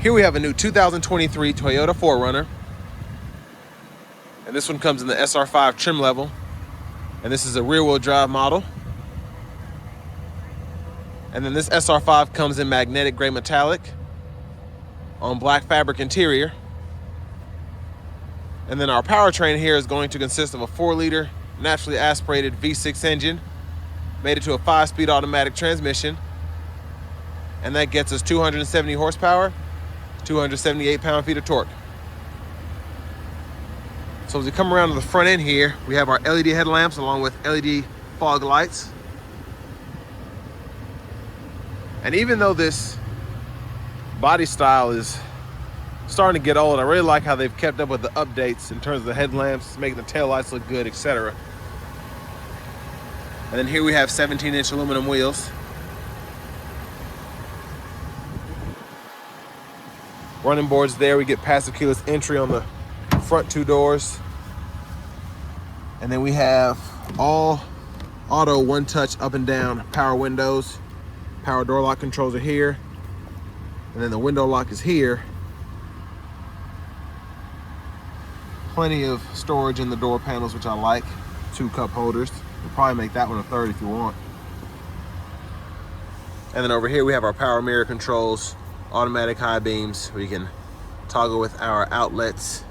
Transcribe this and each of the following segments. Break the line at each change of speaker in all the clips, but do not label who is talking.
Here we have a new 2023 Toyota 4Runner. And this one comes in the SR5 trim level. And this is a rear-wheel drive model. And then this SR5 comes in magnetic gray metallic on black fabric interior. And then our powertrain here is going to consist of a 4-liter naturally aspirated V6 engine, made it to a 5-speed automatic transmission. And that gets us 270 horsepower, 278 pound-feet of torque. So as we come around to the front end here, we have our LED headlamps along with LED fog lights. And even though this body style is starting to get old, I really like how they've kept up with the updates in terms of the headlamps, making the taillights look good, etc. And then here we have 17-inch aluminum wheels. Running boards there. We get passive keyless entry on the front 2 doors. And then we have all auto one-touch up and down power windows. Power door lock controls are here. And then the window lock is here. Plenty of storage in the door panels, which I like. 2 cup holders. We'll probably make that one a 3rd if you want. And then over here we have our power mirror controls, automatic high beams. We can toggle with our outlets.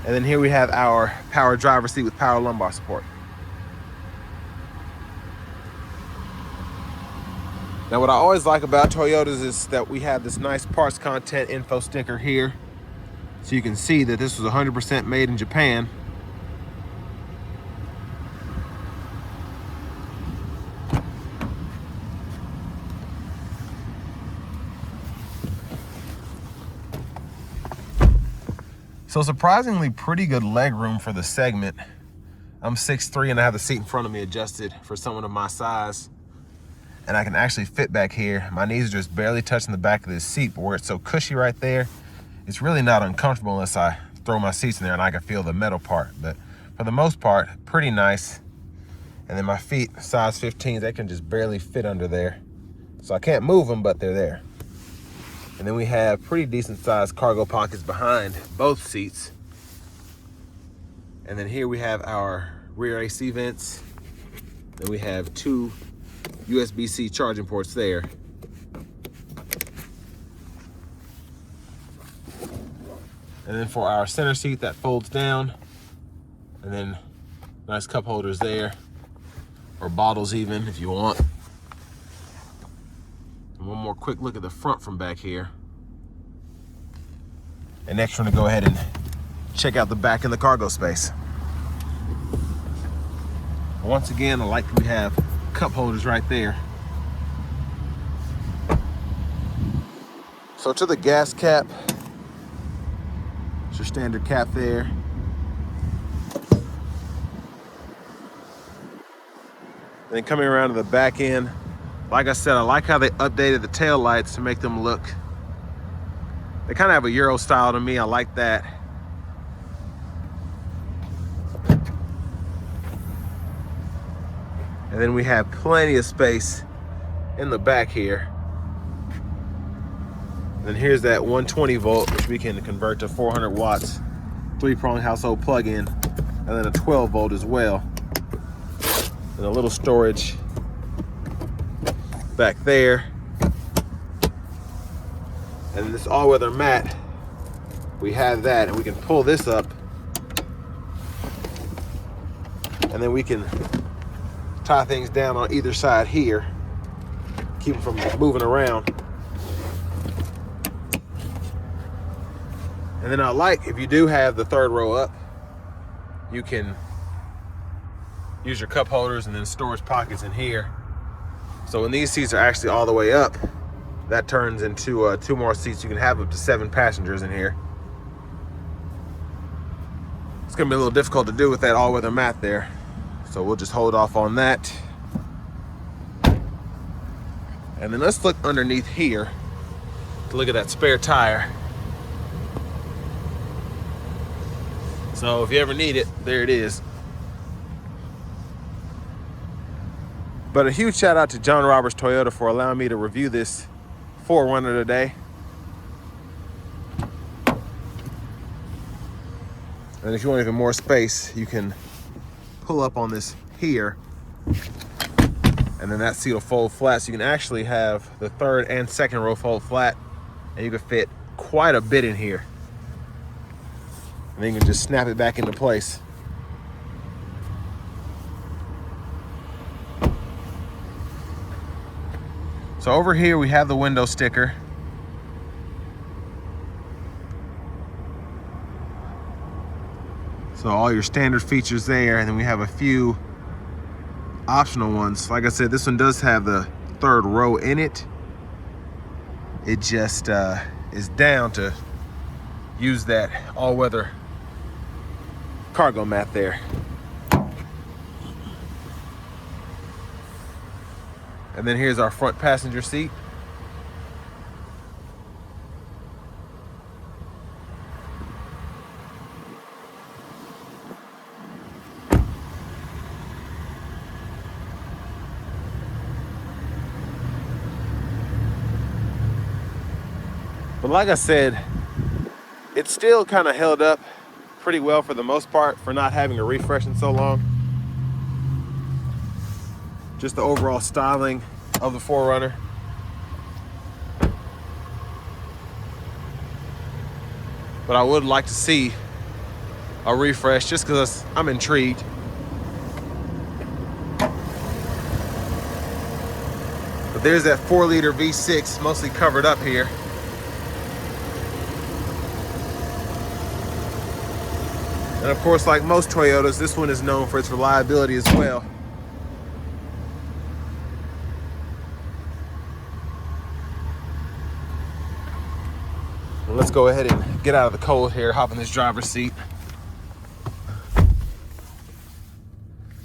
And then here we have our power driver seat with power lumbar support. Now what I always like about Toyotas is that we have this nice parts content info sticker here. So you can see that this was 100% made in Japan. So surprisingly pretty good leg room for the segment. I'm 6'3" and I have the seat in front of me adjusted for someone of my size. And I can actually fit back here. My knees are just barely touching the back of this seat, but where it's so cushy right there, it's really not uncomfortable unless I throw my seats in there and I can feel the metal part. But for the most part, pretty nice. And then my feet, size 15s, they can just barely fit under there. So I can't move them, but they're there. And then we have pretty decent sized cargo pockets behind both seats. And then here we have our rear AC vents. Then we have 2 USB-C charging ports there. And then for our center seat, that folds down. And then nice cup holders there, or bottles even if you want. And one more quick look at the front from back here. And next we're gonna go ahead and check out the back in the cargo space. Once again, I like that we have cup holders right there. So to the gas cap, it's your standard cap there. Then coming around to the back end, like I said, I like how they updated the tail lights to make them look, they kind of have a Euro style to me. I like that. And then we have plenty of space in the back here. And then here's that 120 volt, which we can convert to 400 watts, 3-prong household plug-in, and then a 12 volt as well. And a little storage back there. And this all-weather mat, we have that, and we can pull this up, and then we can tie things down on either side here, keep them from moving around. And then I like, if you do have the 3rd row up, you can use your cup holders and then storage pockets in here. So when these seats are actually all the way up, that turns into 2 more seats. You can have up to 7 passengers in here. It's gonna be a little difficult to do with that all-weather mat there, so we'll just hold off on that. And then let's look underneath here to look at that spare tire. So if you ever need it, there it is. But a huge shout out to John Roberts Toyota for allowing me to review this 4Runner today. And if you want even more space, you can pull up on this here, and then that seat will fold flat. So you can actually have the third and second row fold flat, and you can fit quite a bit in here. And then you can just snap it back into place. So over here we have the window sticker. So all your standard features there, and then we have a few optional ones. Like I said, this one does have the third row in it. It just is down to use that all-weather cargo mat there. And then here's our front passenger seat. But like I said, it's still kind of held up pretty well for the most part for not having a refresh in so long. Just the overall styling of the 4Runner. But I would like to see a refresh just because I'm intrigued. But there's that 4-liter V6 mostly covered up here. And of course, like most Toyotas, this one is known for its reliability as well. Well, let's go ahead and get out of the cold here, hop in this driver's seat.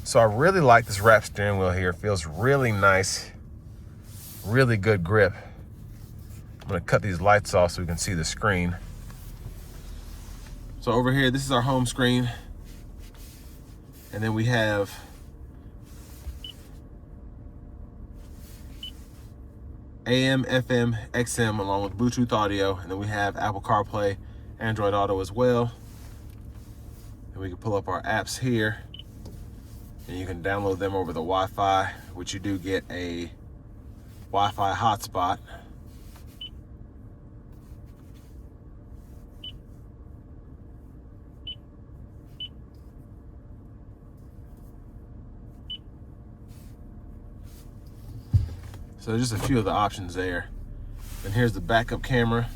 So I really like this wrap steering wheel here. It feels really nice, really good grip. I'm gonna cut these lights off so we can see the screen. So over here, this is our home screen. And then we have AM, FM, XM along with Bluetooth audio. And then we have Apple Carplay, Android Auto as well. And we can pull up our apps here. And you can download them over the Wi-Fi, which you do get a Wi-Fi hotspot. So just a few of the options there. And here's the backup camera.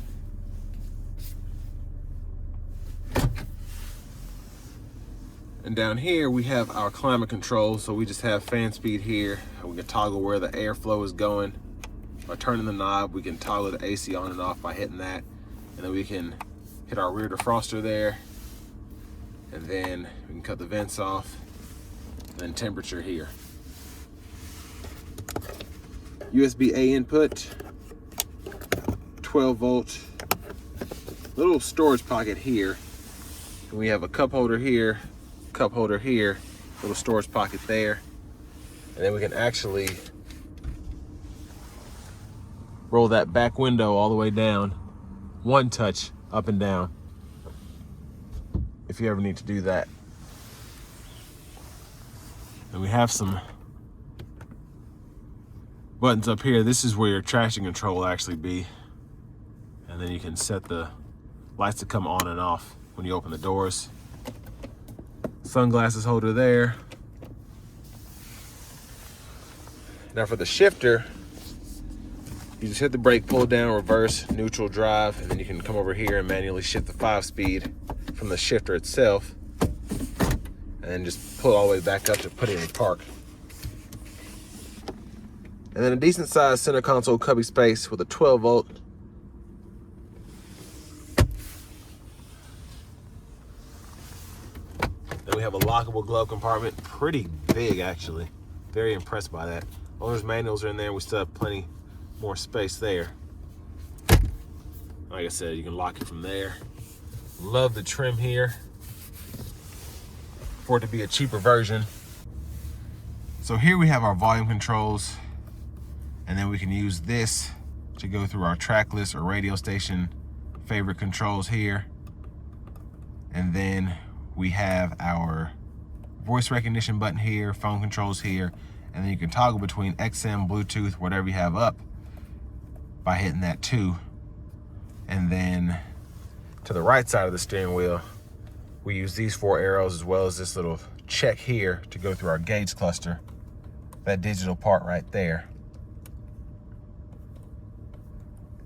And down here we have our climate control. So we just have fan speed here. We can toggle where the airflow is going. By turning the knob, we can toggle the AC on and off by hitting that. And then we can hit our rear defroster there. And then we can cut the vents off. And then temperature here. USB-A input, 12 volt, little storage pocket here. And we have a cup holder here, little storage pocket there. And then we can actually roll that back window all the way down, one touch up and down, if you ever need to do that. And we have some buttons up here. This is where your traction control will actually be. And then you can set the lights to come on and off when you open the doors. Sunglasses holder there. Now for the shifter, you just hit the brake, pull it down, reverse, neutral, drive, and then you can come over here and manually shift the 5-speed from the shifter itself. And then just pull it all the way back up to put it in park. And then a decent sized center console cubby space with a 12 volt. Then we have a lockable glove compartment, pretty big actually. Very impressed by that. Owner's manuals are in there, we still have plenty more space there. Like I said, you can lock it from there. Love the trim here for it to be a cheaper version. So here we have our volume controls. And then we can use this to go through our track list or radio station favorite controls here. And then we have our voice recognition button here, phone controls here, and then you can toggle between XM, Bluetooth, whatever you have up by hitting that too. And then to the right side of the steering wheel, we use these 4 arrows as well as this little check here to go through our gauge cluster, that digital part right there.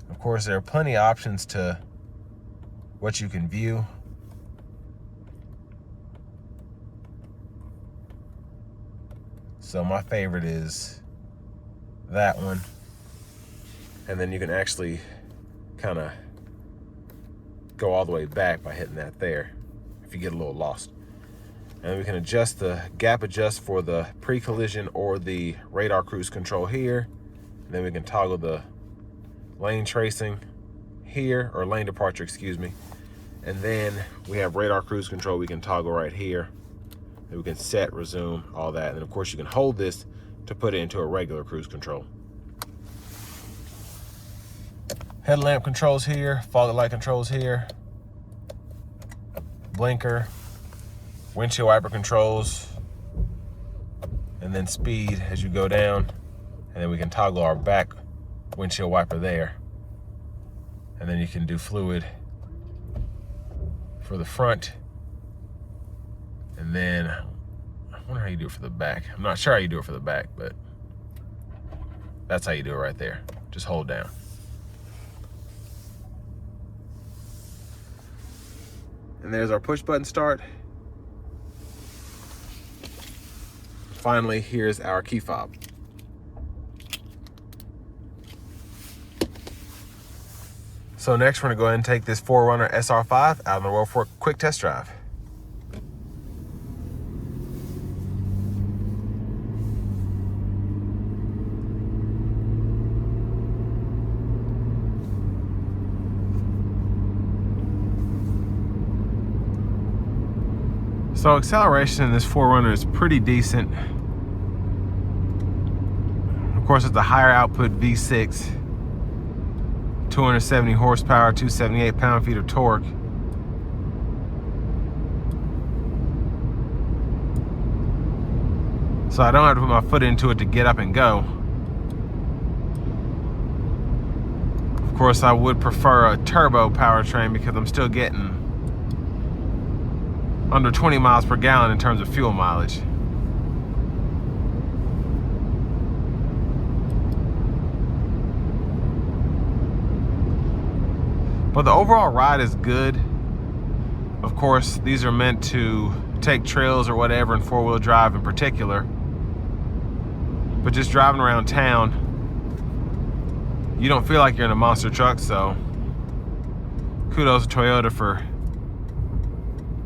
Of course, there are plenty of options to what you can view. So my favorite is that one. And then you can actually kind of go all the way back by hitting that there if you get a little lost. And we can adjust the gap adjust for the pre-collision or the radar cruise control here. And then we can toggle the lane tracing here, or lane departure, excuse me. And then we have radar cruise control we can toggle right here. And we can set, resume, all that. And of course you can hold this to put it into a regular cruise control. Headlamp controls here, fog light controls here, blinker, windshield wiper controls, and then speed as you go down. And then we can toggle our back windshield wiper there. And then you can do fluid for the front. And then, I wonder how you do it for the back. I'm not sure how you do it for the back, but that's how you do it right there. Just hold down. And there's our push button start. Finally, here's our key fob. So next we're gonna go ahead and take this 4Runner SR5 out on the road for a quick test drive. So acceleration in this 4Runner is pretty decent. Of course, it's a higher output V6, 270 horsepower, 278 pound-feet of torque. So I don't have to put my foot into it to get up and go. Of course, I would prefer a turbo powertrain because I'm still getting under 20 miles per gallon in terms of fuel mileage. But the overall ride is good. Of course, these are meant to take trails or whatever in 4-wheel drive in particular. But just driving around town, you don't feel like you're in a monster truck, so kudos to Toyota for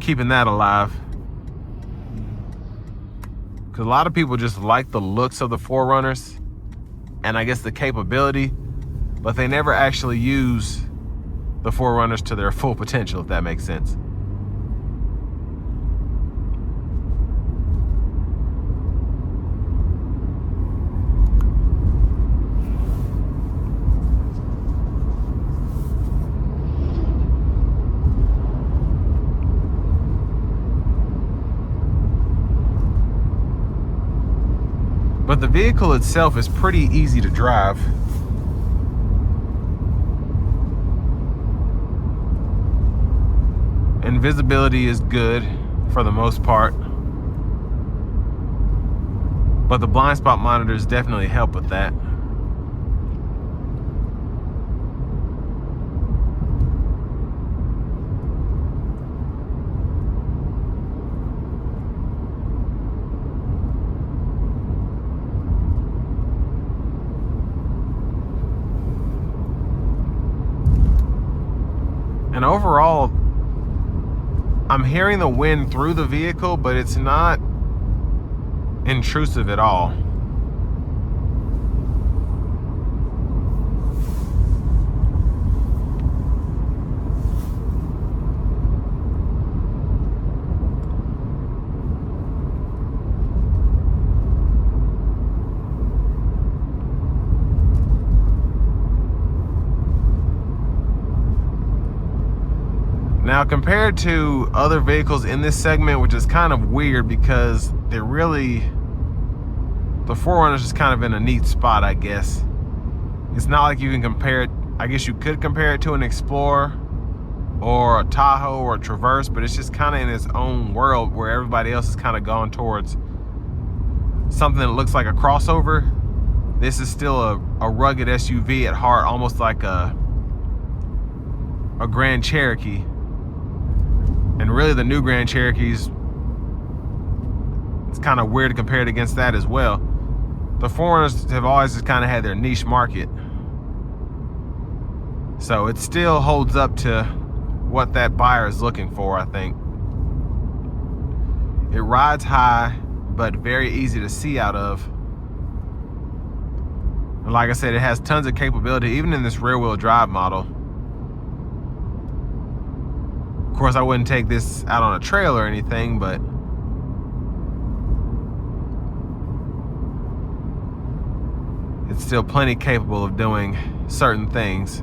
keeping that alive. Because a lot of people just like the looks of the 4Runners and I guess the capability, but they never actually use the 4Runners to their full potential, if that makes sense. But the vehicle itself is pretty easy to drive. And visibility is good for the most part. But the blind spot monitors definitely help with that. And overall, I'm hearing the wind through the vehicle, but it's not intrusive at all. Now, compared to other vehicles in this segment, which is kind of weird because the 4Runner is just kind of in a neat spot, I guess. It's not like you can compare it. I guess you could compare it to an Explorer or a Tahoe or a Traverse, but it's just kind of in its own world where everybody else has kind of gone towards something that looks like a crossover. This is still a rugged SUV at heart, almost like a Grand Cherokee. And really the new Grand Cherokees, it's kind of weird to compare it against that as well. The 4Runners have always just kind of had their niche market. So it still holds up to what that buyer is looking for, I think. It rides high, but very easy to see out of. And like I said, it has tons of capability, even in this rear-wheel drive model. Of course, I wouldn't take this out on a trail or anything, but it's still plenty capable of doing certain things.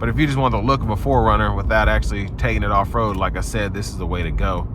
But if you just want the look of a 4Runner without actually taking it off-road, like I said, this is the way to go.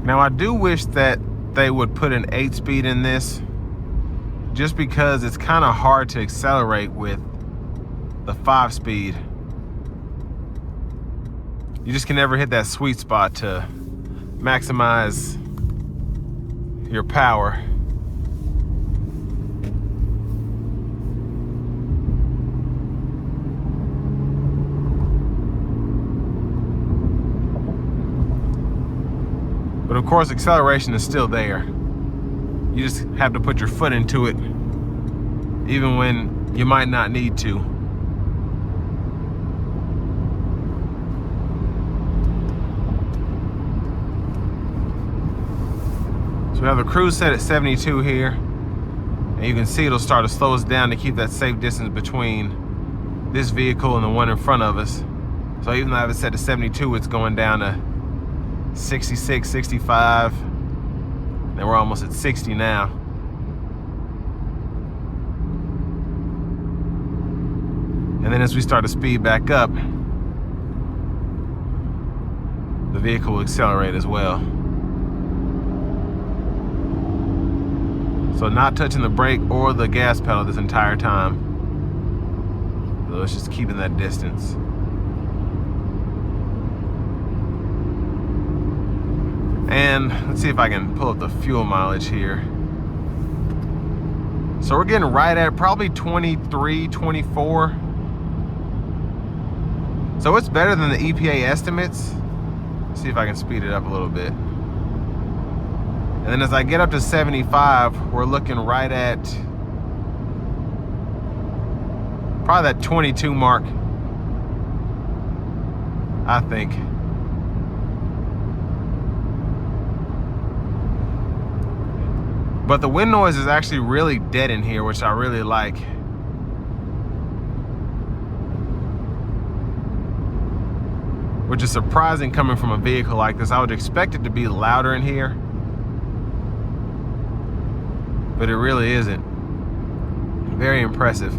Now, I do wish that they would put an 8-speed in this, just because it's kind of hard to accelerate with the 5-speed. You just can never hit that sweet spot to maximize your power. But of course, acceleration is still there. You just have to put your foot into it, even when you might not need to. So we have the cruise set at 72 here. And you can see it'll start to slow us down to keep that safe distance between this vehicle and the one in front of us. So even though I have it set to 72, it's going down to 66, 65, and we're almost at 60 now. And then as we start to speed back up, the vehicle will accelerate as well. So not touching the brake or the gas pedal this entire time. So it's just keeping that distance. And let's see if I can pull up the fuel mileage here. So we're getting right at probably 23, 24. So it's better than the EPA estimates. Let's see if I can speed it up a little bit. And then as I get up to 75, we're looking right at probably that 22 mark, I think. But the wind noise is actually really dead in here, which I really like. Which is surprising coming from a vehicle like this. I would expect it to be louder in here, but it really isn't. Very impressive.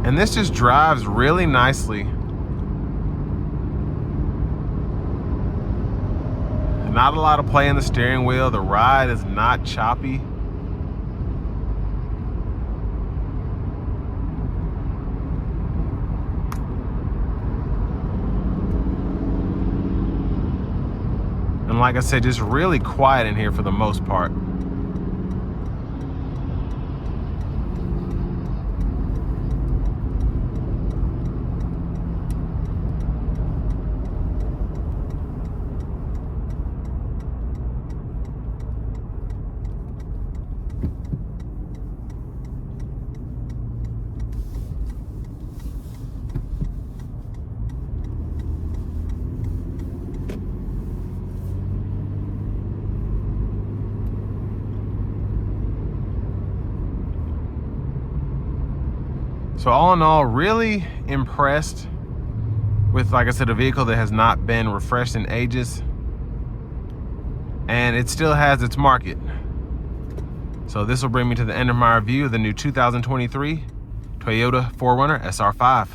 And this just drives really nicely. Not a lot of play in the steering wheel. The ride is not choppy. And like I said, just really quiet in here for the most part. So all in all, really impressed with, like I said, a vehicle that has not been refreshed in ages, and it still has its market. So this will bring me to the end of my review of the new 2023 Toyota 4Runner SR5.